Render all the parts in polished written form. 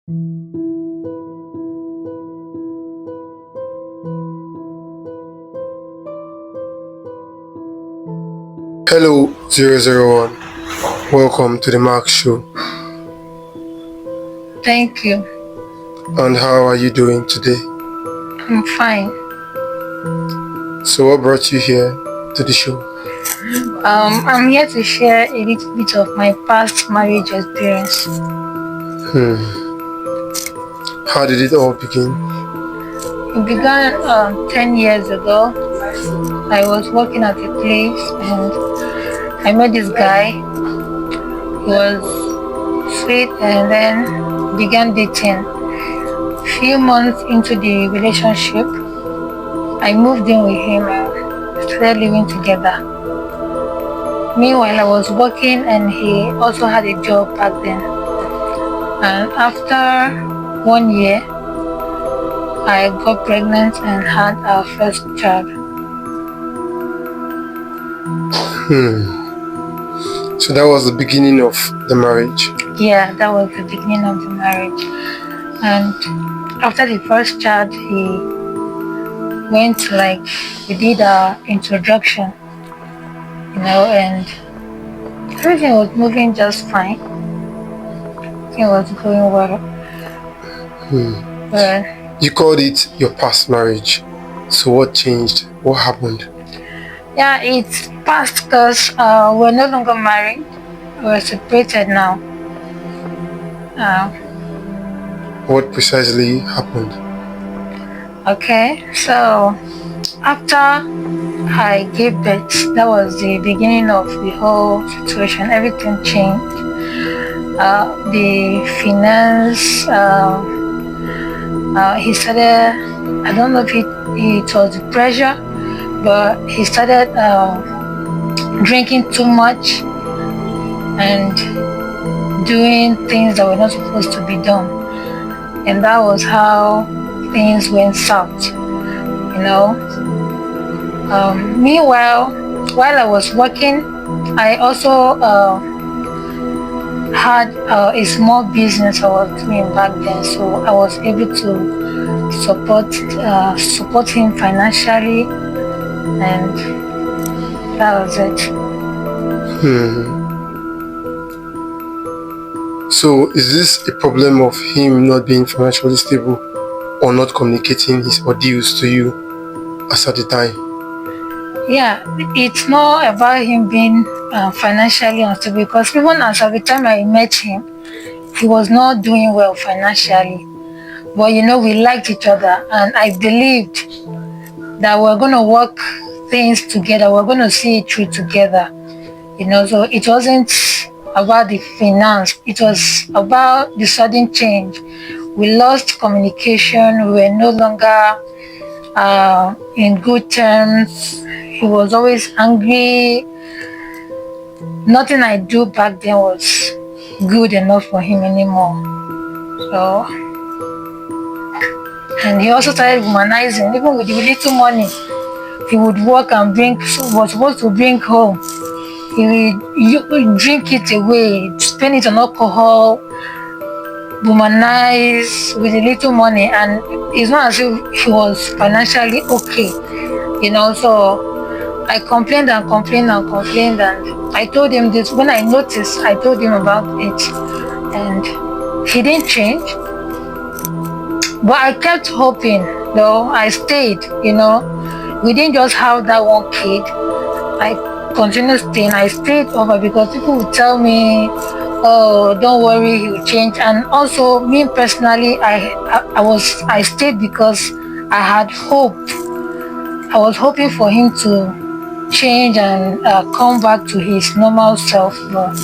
Hello 001, welcome to the Mark Show. Thank you. And how are you doing today? I'm fine. So what brought you here to the show? I'm here to share a little bit of my past marriage experience. How did it all begin? It began 10 years ago. I was working at a place and I met this guy. He was sweet and then began dating. Few months into the relationship, I moved in with him and started living together. Meanwhile, I was working and he also had a job back then. And after 1 year, I got pregnant and had our first child. So that was the beginning of the marriage? Yeah, that was the beginning of the marriage. And after the first child, he went we did our introduction, and everything was moving just fine. It was going well. But You called it your past marriage. So what changed? What happened? yeah, it's past because we're no longer married. We're separated now. What precisely happened? Okay, so after I gave birth, that was the beginning of the whole situation. Everything changed. The finance, he started, I don't know if it was the pressure, but he started drinking too much and doing things that were not supposed to be done. And that was how things went south, Meanwhile, while I was working, I also had a small business I was doing back then, so I was able to support him financially, and that was it. So is this a problem of him not being financially stable or not communicating his ordeals to you as at the time? Yeah, it's not about him being financially unstable, because even as of the time I met him, he was not doing well financially. But we liked each other, and I believed that we're going to work things together. We're going to see it through together. So it wasn't about the finance. It was about the sudden change. We lost communication. We were no longer in good terms. He was always angry. Nothing I do back then was good enough for him anymore. So, and he also started womanizing. Even with the little money he would work and was supposed to bring home, he would drink it away, spend it on alcohol, womanize with the little money, and it's not as if he was financially okay, So I complained and complained and complained, and I told him this. When I noticed, I told him about it, and he didn't change. But I kept hoping, though. I stayed, We didn't just have that one kid. I continued staying. I stayed over because people would tell me, oh, don't worry, he'll change. And also, me personally, I stayed because I had hope. I was hoping for him to change and come back to his normal self, but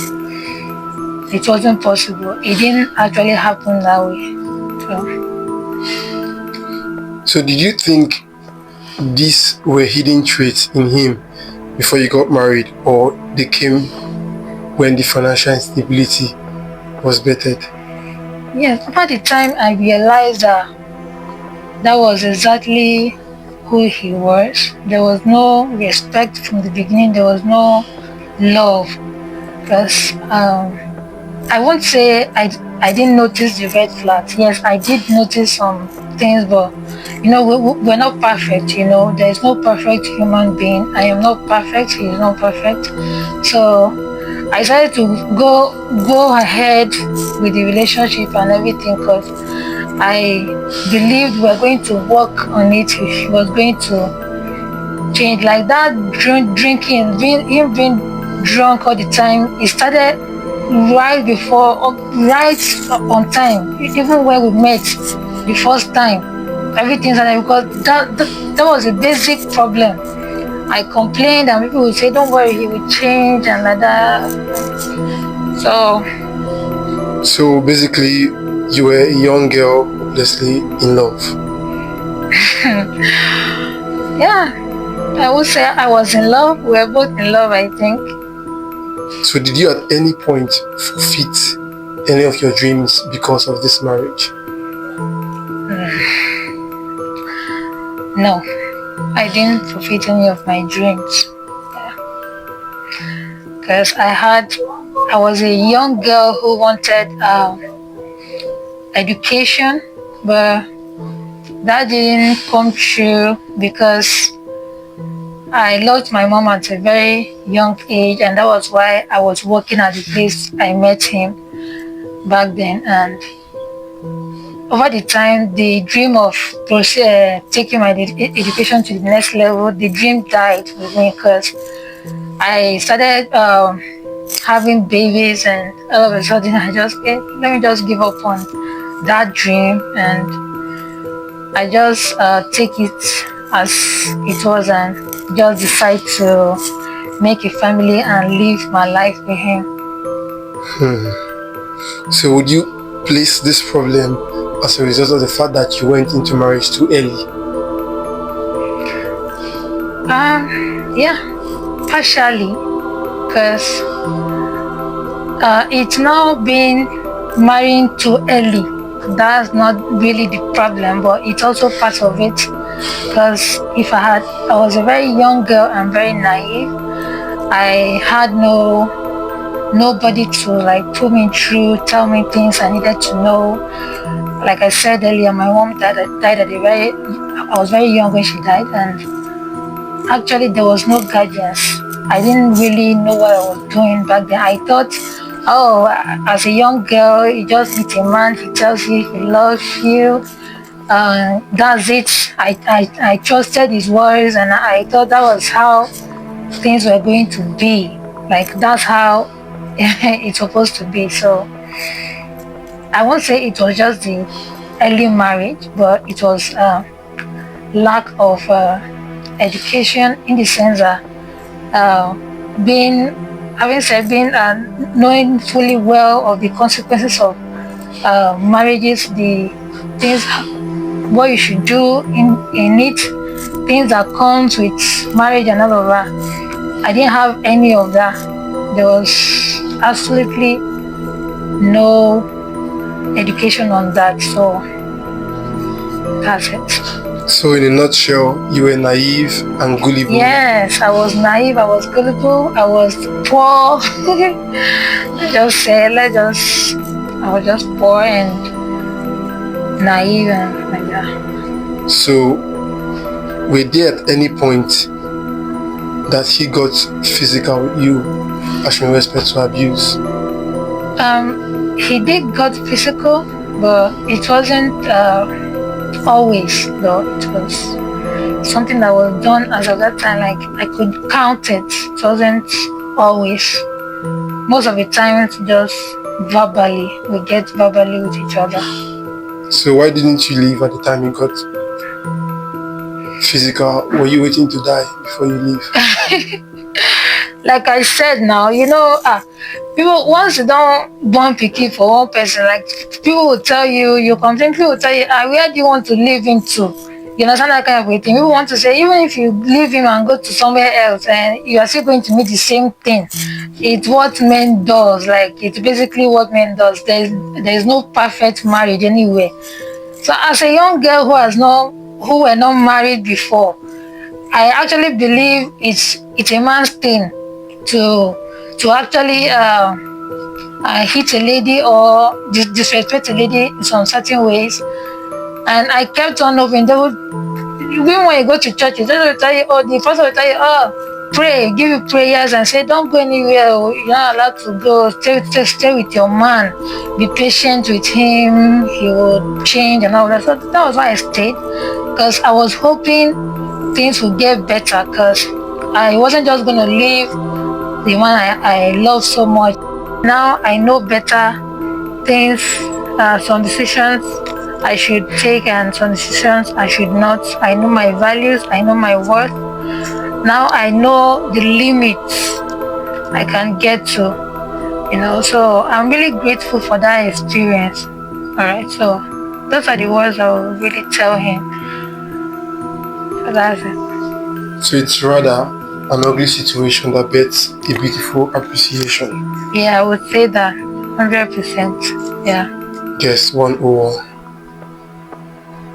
it wasn't possible. It didn't actually happen that way. So did you think these were hidden traits in him before you got married, or they came when the financial instability was bettered? Yes, over the time I realized that was exactly who he was. There was no respect from the beginning. There was no love. Because I won't say I didn't notice the red flags. Yes, I did notice some things, but we're not perfect. There is no perfect human being. I am not perfect. He is not perfect. So I decided to go ahead with the relationship and everything because I believed we were going to work on it. If he was going to change like that, drinking, being drunk all the time. It started right on time. Even when we met the first time, everything started because that was a basic problem. I complained and people would say, "Don't worry, he will change," and like that. So So basically, you were a young girl hopelessly in love. yeah, I would say I was in love. We were both in love, I think. So did you at any point forfeit any of your dreams because of this marriage? No, I didn't fulfill any of my dreams. Because I was a young girl who wanted education, but that didn't come true because I lost my mom at a very young age, and that was why I was working at the place I met him back then. And over the time, the dream of taking my education to the next level, the dream died with me because I started having babies, and all of a sudden I just let me just give up on that dream, and I just take it as it was and just decide to make a family and live my life with him. So would you place this problem as a result of the fact that you went into marriage too early? Yeah, partially, because it's now been marrying too early. That's not really the problem, but it's also part of it. Because I was a very young girl and very naive. I had nobody to like put me through, tell me things I needed to know. Like I said earlier, my mom died at I was very young when she died, and actually there was no guidance. I didn't really know what I was doing back then. I thought, oh, as a young girl, you just meet a man, he tells you he loves you, that's it. I trusted his words, and I thought that was how things were going to be. Like that's how it's supposed to be. So I won't say it was just the early marriage, but it was lack of education in the sense that being having said being knowing fully well of the consequences of marriages, the things what you should do in it, things that comes with marriage and all of that. I didn't have any of that. There was absolutely no education on that, so that's it. So in a nutshell, you were naive and gullible. Yes, I was naive, I was gullible, I was poor. I was just poor and naive and like that. So were there at any point that he got physical with you as in respect to abuse? He did got physical, but it wasn't always though. It was something that was done as of that time. Like I could count it. It wasn't always. Most of the time, it's just verbally. We get verbally with each other. So why didn't you leave at the time you got physical? Were you waiting to die before you leave? Like I said now, people once you don't born picky for one person, like people will tell you, you complain, people will tell you, where do you want to leave him to? You understand that kind of thing? People want to say, even if you leave him and go to somewhere else and you are still going to meet the same thing, it's what men does. Like it's basically what men does. There's no perfect marriage anywhere. So as a young girl who were not married before, I actually believe it's a man's thing to actually I hit a lady or disrespect a lady in some certain ways. And I kept on moving. They would, even when you go to churches, they will tell you, oh, the pastor will tell you, oh, pray, give you prayers and say, don't go anywhere. You're not allowed to go. Stay with your man. Be patient with him. He will change and all that. So that was why I stayed, because I was hoping things would get better, because I wasn't just going to leave the one I love so much. Now I know better things, some decisions I should take and some decisions I should not. I know my values, I know my worth. Now I know the limits I can get to. So I'm really grateful for that experience. Alright, so those are the words I will really tell him. So that's it. So it's rather an ugly situation that bets a beautiful appreciation. Yeah, I would say that 100%. Yeah. Guess 101.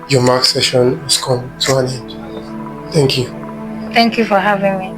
Your mark session has come to an end. Thank you. Thank you for having me.